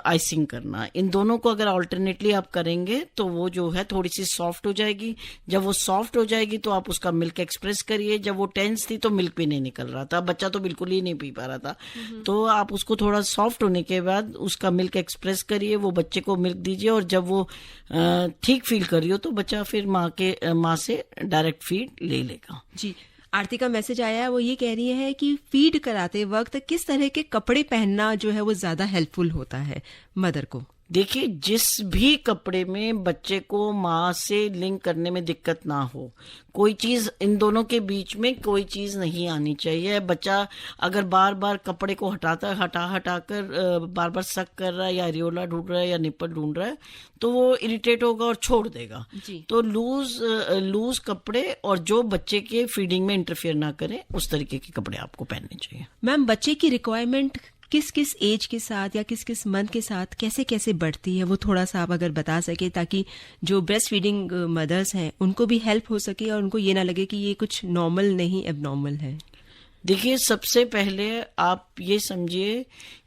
आइसिंग करना। इन दोनों को अगर अल्टरनेटली आप करेंगे तो वो जो है थोड़ी सी सॉफ्ट हो जाएगी। जब वो सॉफ्ट हो जाएगी तो आप उसका मिल्क एक्सप्रेस करिए। जब वो टेंस थी तो मिल्क भी नहीं निकल रहा था, बच्चा तो बिल्कुल ही नहीं पी पा रहा था, तो आप उसको थोड़ा सॉफ्ट होने के बाद उसका मिल्क एक्सप्रेस करिए, वो बच्चे को मिल्क दीजिए और जब वो ठीक फील करिए हो तो बच्चा फिर माँ से डायरेक्ट फीड ले लेगा। जी। आरती का मैसेज आया है, वो ये कह रही है कि फीड कराते वक्त किस तरह के कपड़े पहनना जो है वो ज्यादा हेल्पफुल होता है मदर को? देखिए, जिस भी कपड़े में बच्चे को माँ से लिंक करने में दिक्कत ना हो, कोई चीज इन दोनों के बीच में कोई चीज नहीं आनी चाहिए। बच्चा अगर बार बार कपड़े को हटा कर बार बार सक कर रहा है या रियोला ढूंढ रहा है या निप्पल ढूंढ रहा है तो वो इरिटेट होगा और छोड़ देगा। तो लूज कपड़े और जो बच्चे के फीडिंग में इंटरफेयर ना करें उस तरीके के कपड़े आपको पहनने चाहिए। मैम बच्चे की रिक्वायरमेंट किस किस एज के साथ या किस किस मंथ के साथ कैसे कैसे बढ़ती है, वो थोड़ा सा आप अगर बता सके ताकि जो ब्रेस्ट फीडिंग मदर्स हैं उनको भी हेल्प हो सके और उनको ये ना लगे कि ये कुछ नॉर्मल नहीं एबनॉर्मल है। देखिए, सबसे पहले आप ये समझिए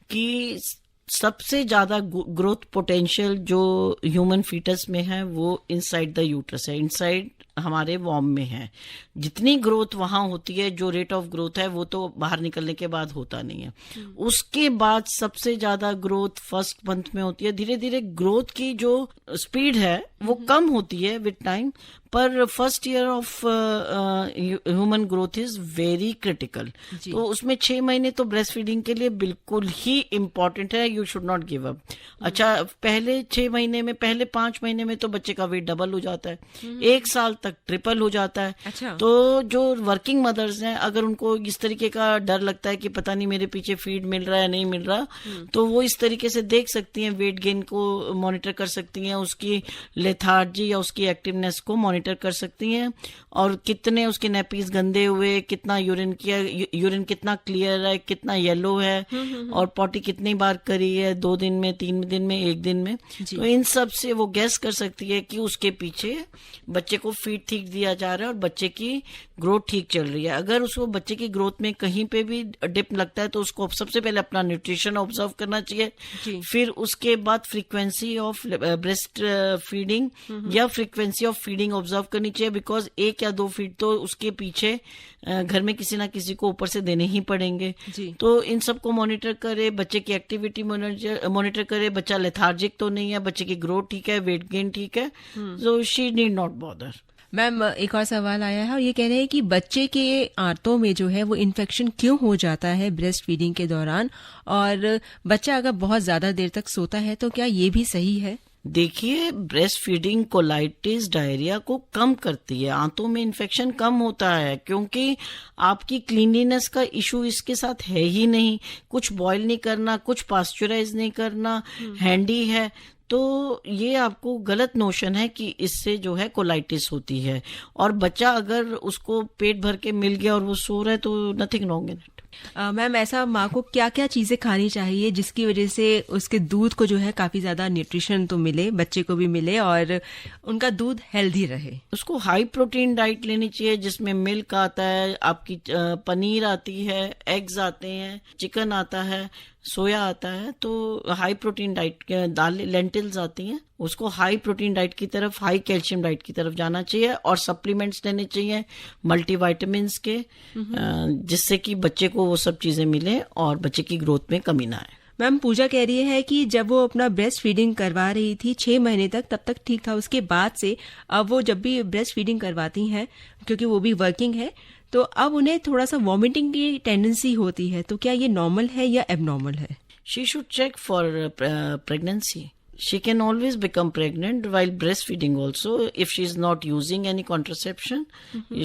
कि सबसे ज्यादा ग्रोथ पोटेंशियल जो ह्यूमन फीटस में है वो इनसाइड द यूट्रस है, इनसाइड हमारे वॉर्म में है। जितनी ग्रोथ वहां होती है, जो रेट ऑफ ग्रोथ है वो तो बाहर निकलने के बाद होता नहीं है। उसके बाद सबसे ज्यादा ग्रोथ फर्स्ट मंथ में होती है। धीरे धीरे ग्रोथ की जो स्पीड है वो कम होती है विद टाइम, पर first year of human growth is very critical. तो उसमें 6 महीने तो ब्रेस्ट फीडिंग के लिए बिल्कुल ही इम्पोर्टेंट है। You should not give up. अच्छा, पहले 6 महीने में, पहले 5 महीने में तो बच्चे का वेट डबल हो जाता है, 1 साल तक ट्रिपल हो जाता है। अच्छा। तो जो वर्किंग मदर्स हैं, अगर उनको इस तरीके का डर लगता है कि पता नहीं मेरे पीछे फीड मिल रहा है नहीं मिल रहा, तो वो इस तरीके से देख सकती हैं, वेट गेन को मॉनिटर कर सकती हैं, उसकी लेथार्जी या उसकी एक्टिवनेस को मॉनिटर कर सकती हैं और कितने उसके नैपीज गंदे हुए, कितना यूरिन किया, यूरिन कितना क्लियर है, कितना येलो है और पॉटी कितनी बार करी है, 2 दिन में, 3 दिन में, 1 दिन में। तो इन सब से वो गैस कर सकती है कि उसके पीछे बच्चे को फीड ठीक दिया जा रहा है और बच्चे की ग्रोथ ठीक चल रही है। अगर उसको बच्चे की ग्रोथ में कहीं पे भी डिप लगता है तो उसको सबसे पहले अपना न्यूट्रिशन ऑब्जर्व करना चाहिए, फिर उसके बाद फ्रीक्वेंसी ऑफ ब्रेस्ट फीडिंग या फ्रीक्वेंसी ऑफ फीडिंग ऑब्जर्व करनी चाहिए, बिकॉज 1 या 2 फीड तो उसके पीछे घर में किसी ना किसी को ऊपर से देने ही पड़ेंगे। तो इन सबको मॉनिटर करे, बच्चे की एक्टिविटी मॉनिटर करे, बच्चा लेथार्जिक तो नहीं है, बच्चे की ग्रोथ ठीक है, वेट गेन ठीक है, so she need not bother. Ma'am एक और सवाल आया है और ये कह रहे हैं कि बच्चे के आंतों में जो है वो इन्फेक्शन क्यों हो जाता है ब्रेस्ट फीडिंग के दौरान, और बच्चा अगर बहुत ज्यादा देर तक सोता है तो क्या ये भी सही है? देखिए, ब्रेस्ट फीडिंग कोलाइटिस डायरिया को कम करती है, आंतों में इन्फेक्शन कम होता है क्योंकि आपकी क्लीनलीनेस का इशू इसके साथ है ही नहीं। कुछ बॉयल नहीं करना, कुछ पास्चराइज नहीं करना, हैंडी है, तो ये आपको गलत नोशन है कि इससे जो है कोलाइटिस होती है। और बच्चा अगर उसको पेट भर के मिल गया और वो सो रहा है तो nothing wrong in it. Ma'am ऐसा माँ को क्या क्या चीजें खानी चाहिए जिसकी वजह से उसके दूध को जो है काफी ज्यादा न्यूट्रिशन तो मिले, बच्चे को भी मिले और उनका दूध हेल्दी रहे? उसको हाई प्रोटीन डाइट लेनी चाहिए जिसमें मिल्क आता है, आपकी पनीर आती है, एग्स आते हैं, चिकन आता है, सोया आता है। तो हाई प्रोटीन डाइट, दाल लेंटिल्स आती हैं, उसको हाई प्रोटीन डाइट की तरफ, हाई कैल्शियम डाइट की तरफ जाना चाहिए और सप्लीमेंट्स लेने चाहिए मल्टीविटामिन्स के, जिससे कि बच्चे को वो सब चीजें मिले और बच्चे की ग्रोथ में कमी ना आए। मैम पूजा कह रही है कि जब वो अपना ब्रेस्ट फीडिंग करवा रही थी 6 महीने तक तब तक ठीक था, उसके बाद से अब वो जब भी ब्रेस्ट फीडिंग करवाती हैं क्योंकि वो भी वर्किंग है तो अब उन्हें थोड़ा सा वॉमिटिंग की टेंडेंसी होती है, तो क्या ये नॉर्मल है या एबनॉर्मल है? She should check for pregnancy. She can always become pregnant while breastfeeding also. If she is not using any contraception,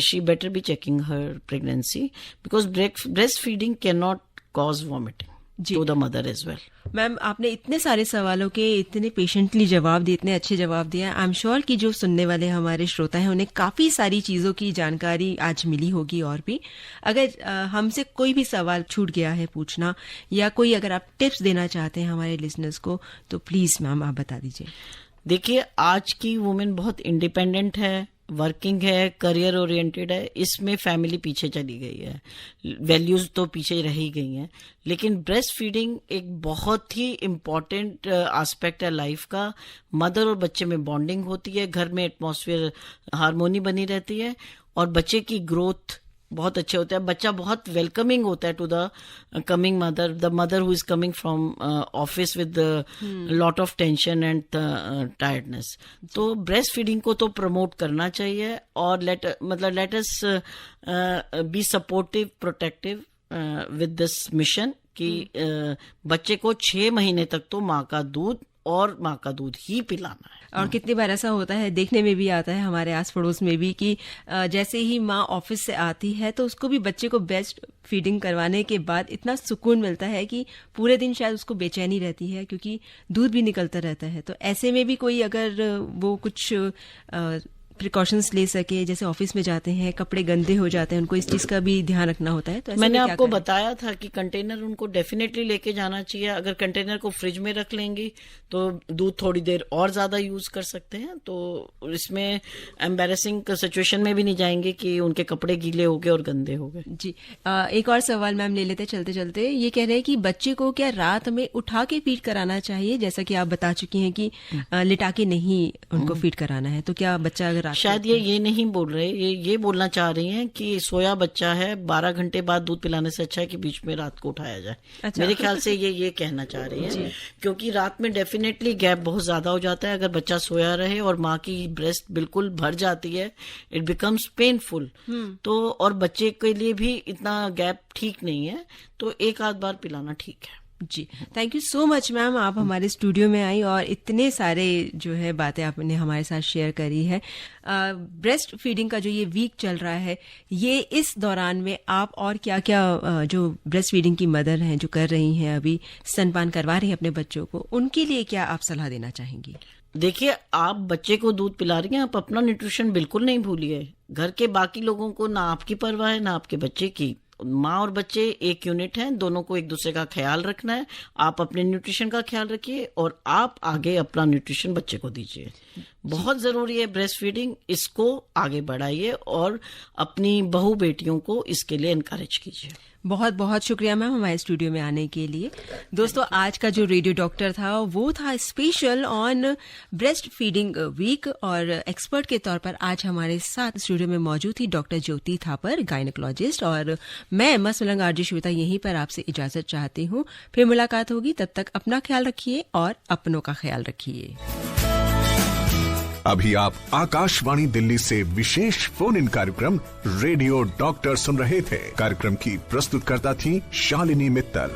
she better be checking her pregnancy because breastfeeding cannot cause vomiting to the mother as well. Ma'am आपने इतने सारे सवालों के इतने patiently जवाब दिए, इतने अच्छे जवाब दिए। आई एम श्योर कि जो सुनने वाले हमारे श्रोता हैं उन्हें काफी सारी चीजों की जानकारी आज मिली होगी। और भी अगर हमसे कोई भी सवाल छूट गया है पूछना या कोई अगर आप टिप्स देना चाहते हैं हमारे लिसनर्स को तो प्लीज मैम आप बता दीजिए। देखिए, आज की वुमेन बहुत इंडिपेंडेंट है, वर्किंग है, करियर ओरिएंटेड है, इसमें फैमिली पीछे चली गई है, वैल्यूज तो पीछे रह ही गई हैं। लेकिन ब्रेस्ट फीडिंग एक बहुत ही इम्पॉर्टेंट एस्पेक्ट है लाइफ का। मदर और बच्चे में बॉन्डिंग होती है, घर में एटमॉस्फेयर हार्मोनी बनी रहती है और बच्चे की ग्रोथ बहुत अच्छे होते हैं। बच्चा बहुत वेलकमिंग होता है to the coming mother, the mother who is coming from office with lot of tension and tiredness. तो ब्रेस्ट फीडिंग को तो प्रमोट करना चाहिए और let us be supportive, protective with this mission कि बच्चे को 6 महीने तक तो माँ का दूध और माँ का दूध ही पिलाना है। और कितनी बार ऐसा होता है, देखने में भी आता है हमारे आस पड़ोस में भी कि जैसे ही माँ ऑफिस से आती है तो उसको भी बच्चे को ब्रेस्ट फीडिंग करवाने के बाद इतना सुकून मिलता है कि पूरे दिन शायद उसको बेचैनी रहती है क्योंकि दूध भी निकलता रहता है। तो ऐसे में भी कोई अगर वो कुछ प्रिकॉशंस ले सके, जैसे ऑफिस में जाते हैं कपड़े गंदे हो जाते हैं, उनको इस चीज का भी ध्यान रखना होता है। तो मैंने आपको बताया था कि कंटेनर उनको डेफिनेटली लेके जाना चाहिए। अगर कंटेनर को फ्रिज में रख लेंगी तो दूध थोड़ी देर और ज्यादा यूज कर सकते हैं, तो इसमें एम्बेरसिंग सिचुएशन में भी नहीं जाएंगे कि उनके कपड़े गीले हो गए और गंदे हो गए। जी एक और सवाल मैम ले लेते चलते चलते। ये कह रहे हैं कि बच्चे को क्या रात में उठा के फीड कराना चाहिए, जैसा कि आप बता चुकी हैं कि लिटा के नहीं उनको फीड कराना है, तो क्या बच्चा अगर शायद ये नहीं बोल रहे, ये बोलना चाह रही हैं कि सोया बच्चा है, 12 घंटे बाद दूध पिलाने से अच्छा है कि बीच में रात को उठाया जाए। अच्छा। मेरे ख्याल से ये कहना चाह रही हैं क्योंकि रात में डेफिनेटली गैप बहुत ज्यादा हो जाता है। अगर बच्चा सोया रहे और माँ की ब्रेस्ट बिल्कुल भर जाती है, इट बिकम्स पेनफुल। तो और बच्चे के लिए भी इतना गैप ठीक नहीं है, तो एक आध बार पिलाना ठीक है। जी thank you so much ma'am, आप हमारे स्टूडियो में आई और इतने सारे जो है बातें आपने हमारे साथ शेयर करी है। ब्रेस्ट फीडिंग का जो ये वीक चल रहा है, ये इस दौरान में आप और क्या क्या जो ब्रेस्ट फीडिंग की मदर हैं जो कर रही हैं, अभी स्तनपान करवा रही हैं अपने बच्चों को, उनके लिए क्या आप सलाह देना चाहेंगी? देखिए, आप बच्चे को दूध पिला रही हैं, आप अपना न्यूट्रिशन बिल्कुल नहीं भूलिए। घर के बाकी लोगों को ना आपकी परवाह है ना आपके बच्चे की। माँ और बच्चे एक यूनिट हैं, दोनों को एक दूसरे का ख्याल रखना है। आप अपने न्यूट्रिशन का ख्याल रखिए और आप आगे अपना न्यूट्रिशन बच्चे को दीजिए। बहुत जरूरी है ब्रेस्ट फीडिंग, इसको आगे बढ़ाइए और अपनी बहू बेटियों को इसके लिए एनकरेज कीजिए। बहुत बहुत शुक्रिया मैम हमारे स्टूडियो में आने के लिए। दोस्तों, आज का जो रेडियो डॉक्टर था वो था special on breast feeding week और एक्सपर्ट के तौर पर आज हमारे साथ स्टूडियो में मौजूद थी डॉक्टर ज्योति थापर, गायनेकोलॉजिस्ट, और मैं मसलंग आरजे श्वेता यहीं पर आपसे इजाजत चाहती हूँ। फिर मुलाकात होगी, तब तक अपना ख्याल रखिए और अपनों का ख्याल रखिए। अभी आप आकाशवाणी दिल्ली से विशेष फोन इन कार्यक्रम रेडियो डॉक्टर सुन रहे थे। कार्यक्रम की प्रस्तुतकर्ता थी शालिनी मित्तल।